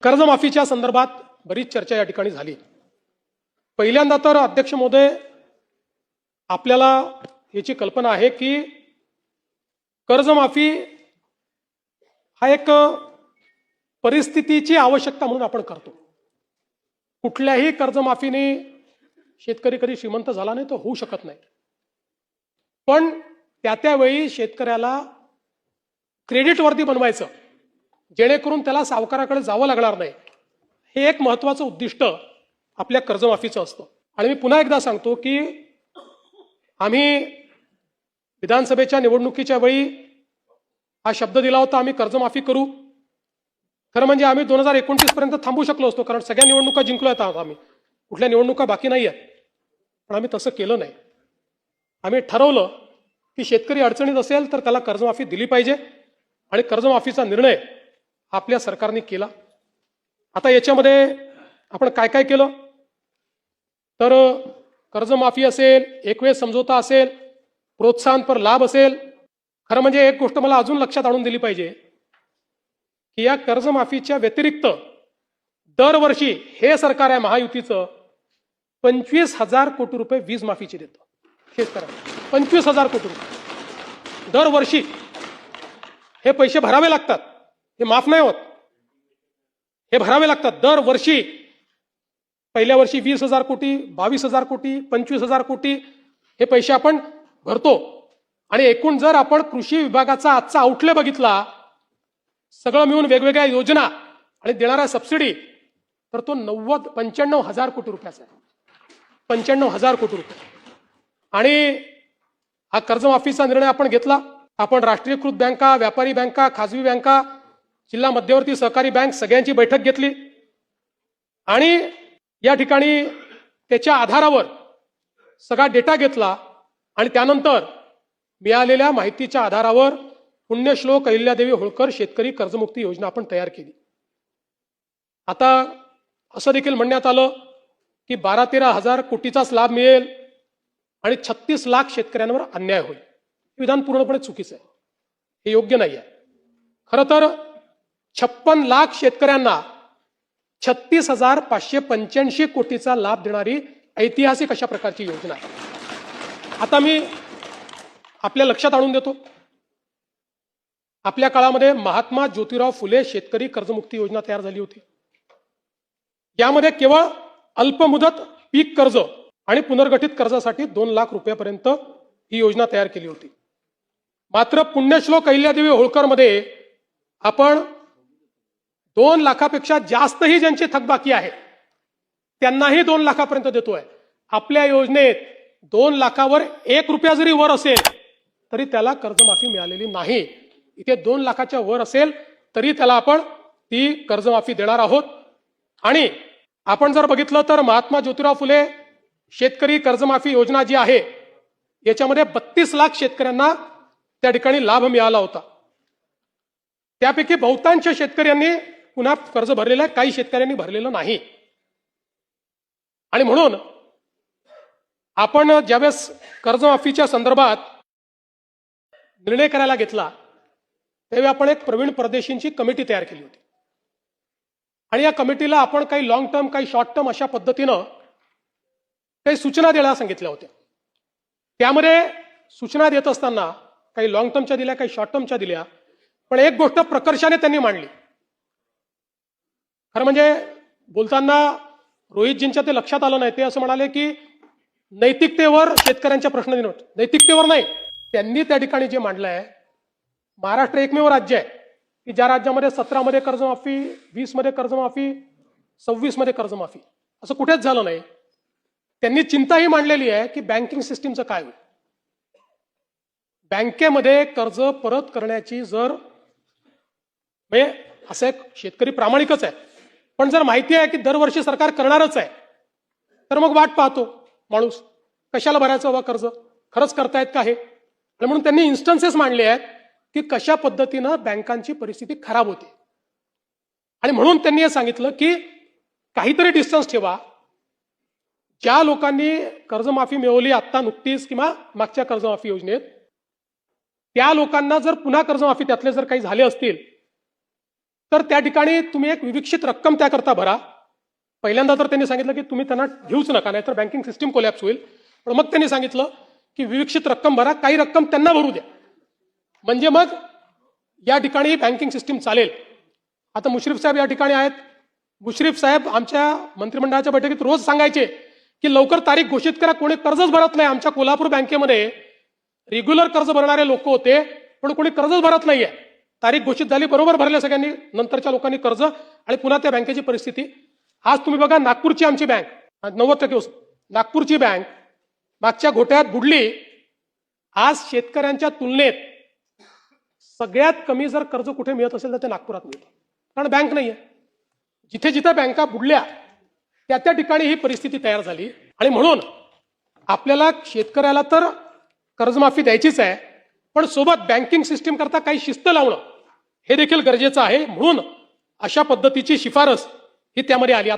कर्जमाफीच्या संदर्भात बरीच चर्चा या ठिकाणी झाली। पहिल्यांदा तर अध्यक्ष महोदय, आपल्याला याची कल्पना आहे की कर्जमाफी हा एक परिस्थितीची आवश्यकता म्हणून आपण करतो। कुठल्याही कर्जमाफीने शेतकरी कधी श्रीमंत झाला नाही, तो होऊ शकत नाही। पण त्यावेळी शेतकऱ्याला क्रेडिटवर्दी बनवायचं, जेणेकरून त्याला सावकाराकडे जावं लागणार नाही, हे एक महत्त्वाचं उद्दिष्ट आपल्या कर्जमाफीचं असतं। आणि मी पुन्हा एकदा सांगतो की आम्ही विधानसभेच्या निवडणुकीच्या वेळी हा शब्द दिला होता, आम्ही कर्जमाफी करू। खरं म्हणजे आम्ही 2029 पर्यंत थांबू शकलो असतो, कारण सगळ्या निवडणुका जिंकलोय आम्ही, कुठल्या निवडणुका बाकी नाही आहेत। पण आम्ही तसं केलं नाही। आम्ही ठरवलं की शेतकरी अडचणीत असेल तर त्याला कर्जमाफी दिली पाहिजे, आणि कर्जमाफीचा निर्णय आपल्या सरकारने केला। आता याच्यामध्ये आपण काय काय केलं तर कर्जमाफी असेल, एकवेळ समझोता असेल, प्रोत्साहनपर लाभ असेल। खरं म्हणजे एक गोष्ट मला अजून लक्षात आणून दिली पाहिजे की या कर्जमाफीच्या व्यतिरिक्त दरवर्षी हे सरकार आहे महायुतीचं 25,000 कोटी रुपये वीज माफीचे देतं शेतकऱ्यांना। 25,000 कोटी रुपये दरवर्षी। हे पैसे भरावे लागतात, हे माफ नाही होत, हे भरावे लागतात दरवर्षी। पहिल्या वर्षी 20,000 कोटी, 22,000 कोटी, 25,000 कोटी हे पैसे आपण भरतो। आणि एकूण जर आपण कृषी विभागाचा आजचा आउटले बघितला, सगळं मिळून वेगवेगळ्या योजना आणि देणाऱ्या सबसिडी, तर तो 95,000 कोटी रुपयाचा आहे। 95,000 कोटी रुपये। आणि हा कर्जमाफीचा निर्णय आपण घेतला। आपण राष्ट्रीयकृत बँका, व्यापारी बँका, खाजगी बँका, जिल्हा मध्यवर्ती सहकारी बँक सगळ्यांची बैठक घेतली, आणि या ठिकाणी त्याच्या आधारावर सगळा डेटा घेतला, आणि त्यानंतर मिळालेल्या माहितीच्या आधारावर पुण्यश्लोक अहिल्यादेवी होळकर शेतकरी कर्जमुक्ती योजना आपण तयार केली। आता असं देखील म्हणण्यात आलं की 12-13 हजार कोटीचाच लाभ मिळेल आणि 36 लाख शेतकऱ्यांवर अन्याय होईल। हे विधान पूर्णपणे चुकीचं आहे, हे योग्य नाही आहे। खरं तर 56 लाख शेतकऱ्यांना 36,585 कोटीचा लाभ देणारी ऐतिहासिक अशा प्रकारची योजना आहे। आता मी आपल्या लक्षात आणून देतो, आपल्या काळामध्ये महात्मा ज्योतिराव फुले शेतकरी कर्जमुक्ती योजना तयार झाली होती। यामध्ये केवळ अल्पमुदत पीक कर्ज आणि पुनर्गठित कर्जासाठी 2 लाख रुपयापर्यंत ही योजना तयार केली होती। मात्र पुण्यश्लोक अहिल्यादेवी होळकर मध्ये आपण 2 लाखापेक्षा जास्तही ज्यांची थकबाकी आहे त्यांनाही 2 लाखापर्यंत देतोय। आपल्या योजनेत 2 लाखावर 1 रुपया जरी वर असेल तरी त्याला कर्जमाफी मिळालेली नाही। इथे 2 लाखाच्या वर असेल तरी त्याला आपण ती कर्जमाफी देणार आहोत। आणि आपण जर बघितलं तर महात्मा ज्योतिराव फुले शेतकरी कर्जमाफी योजना जी आहे याच्यामध्ये 32 लाख शेतकऱ्यांना त्या ठिकाणी लाभ मिळाला होता। त्यापैकी बहुतांश शेतकऱ्यांनी पुन्हा कर्ज भरलेलं आहे, काही शेतकऱ्यांनी भरलेलं नाही। आणि म्हणून आपण ज्यावेळेस कर्जमाफीच्या संदर्भात निर्णय करायला घेतला त्यावेळी आपण एक प्रवीण परदेशींची कमिटी तयार केली होती, आणि या कमिटीला आपण काही लॉंग टर्म, काही शॉर्ट टर्म अशा पद्धतीनं काही सूचना द्यायला सांगितल्या होत्या। त्यामध्ये सूचना देत असताना काही लॉंग टर्मच्या दिल्या, काही शॉर्ट टर्मच्या दिल्या, पण एक गोष्ट प्रकर्षाने त्यांनी मांडली। खरं म्हणजे बोलताना रोहितजींच्या ते लक्षात आलं नाही, ते असं म्हणाले की नैतिकतेवर शेतकऱ्यांच्या प्रश्न निर्माण, नैतिकतेवर नाही। त्यांनी त्या ठिकाणी जे मांडलं आहे, महाराष्ट्र एकमेव राज्य आहे की ज्या राज्यामध्ये 17 मध्ये कर्जमाफी, 20 मध्ये कर्जमाफी, 26 मध्ये कर्जमाफी, असं कुठेच झालं नाही। त्यांनी चिंताही मांडलेली आहे की बँकिंग सिस्टीमचं काय होईल। बँकेमध्ये कर्ज परत करण्याची जर म्हणजे असं एक शेतकरी प्रामाणिकच आहे, पण जर माहिती आहे की दरवर्षी सरकार करणारच आहे तर मग वाट पाहतो माणूस, कशाला भरायचं बाबा कर्ज, खरंच करतायत का हे। आणि म्हणून त्यांनी इन्स्टन्सेस मांडले आहेत की कशा पद्धतीनं बँकांची परिस्थिती खराब होते, आणि म्हणून त्यांनी हे सांगितलं की काहीतरी डिस्टन्स ठेवा। ज्या लोकांनी कर्जमाफी मिळवली आता नुकतीच किंवा मागच्या कर्जमाफी योजनेत, त्या लोकांना जर पुन्हा कर्जमाफी त्यातले जर काही झाले असतील तर त्या ठिकाणी तुम्ही एक विविक्षित रक्कम त्याकरता भरा. पहिल्यांदा तर त्यांनी सांगितलं की तुम्ही त्यांना घेऊच नका, नाहीतर बँकिंग सिस्टीम कोलॅप्स होईल. पण मग त्यांनी सांगितलं की विविक्षित रक्कम भरा, काही रक्कम त्यांना भरू द्या, म्हणजे मग या ठिकाणी बँकिंग सिस्टीम चालेल. आता मुश्रीफ साहेब या ठिकाणी आहेत. मुश्रीफ साहेब आमच्या मंत्रिमंडळाच्या बैठकीत रोज सांगायचे की लवकर तारीख घोषित करा, कोणी कर्जच भरत नाही. आमच्या कोल्हापूर बँकेमध्ये रेग्युलर कर्ज भरणारे लोक होते, पण कोणी कर्जच भरत नाहीये. तारीख घोषित झाली, बरोबर भरल्या सगळ्यांनी, नंतरच्या लोकांनी कर्ज, आणि पुन्हा त्या बँकेची परिस्थिती. आज तुम्ही बघा, नागपूरची आमची बँक 90% नागपूरची बँक मागच्या घोट्यात बुडली. आज शेतकऱ्यांच्या तुलनेत सगळ्यात कमी जर कर्ज कुठे मिळत असेल तर ते नागपुरात मिळतं, कारण बँक नाहीये. जिथे जिथे बँका बुडल्या त्या त्या ठिकाणी ही परिस्थिती तयार झाली. आणि म्हणून आपल्याला शेतकऱ्याला तर कर्जमाफी द्यायचीच आहे, पण सोबत बँकिंग सिस्टीम करता काही शिस्त लावणं हे देखील गरजेचं आहे. म्हणून अशा पद्धतीची शिफारस ही त्यामध्ये आली.